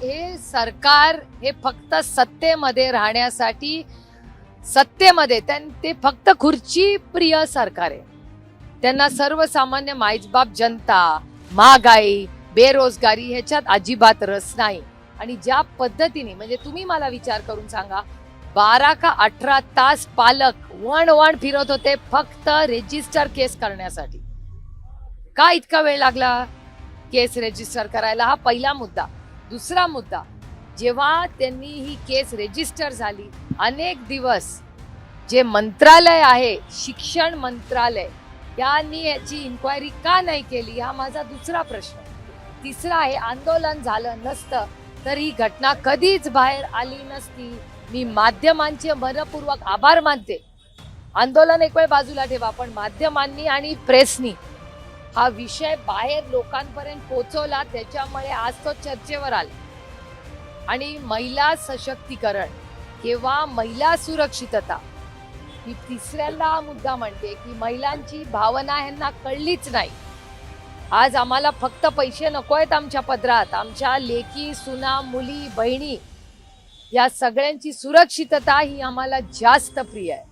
हे सरकार हे फक्त सत्तेमध्ये राहण्यासाठी सत्तेमध्ये ते फक्त खुर्ची प्रिय सरकार आहे. त्यांना सर्वसामान्य मायबाप जनता, महागाई, बेरोजगारी ह्याच्यात अजिबात रस नाही. आणि ज्या पद्धतीने म्हणजे तुम्ही मला विचार करून सांगा, 12 का 18 तास पालक वण फिरत होते फक्त रेजिस्टर केस करण्यासाठी. का इतका वेळ लागला केस रेजिस्टर करायला? हा पहिला मुद्दा. दुसरा मुद्दा, जेव्हा त्यांनी ही केस रेजिस्टर झाली, अनेक दिवस जे मंत्रालय आहे, शिक्षण मंत्रालय, यांनी याची इन्क्वायरी का नाही केली, हा माझा दुसरा प्रश्न. तिसरा आहे, आंदोलन झालं नसतं तर ही घटना कधीच बाहेर आली नसती. मी माध्यमांचे मनपूर्वक आभार मानते. आंदोलन एक वेळ बाजूला ठेवा, पण माध्यमांनी आणि प्रेसनी हा विषय बाहेर लोकांपर्यंत पोहोचवला, त्याच्यामुळे आज तो चर्चेवर आला. आणि महिला सशक्तीकरण किंवा महिला सुरक्षितता ही तिसऱ्यांदा हा मुद्दा म्हणते की महिलांची भावना ह्यांना कळलीच नाही. आज आम्हाला फक्त पैसे नको आहेत आमच्या पदरात, आमच्या लेकी, सुना, मुली, बहिणी या सगळ्यांची सुरक्षितता ही आम्हाला जास्त प्रिय आहे.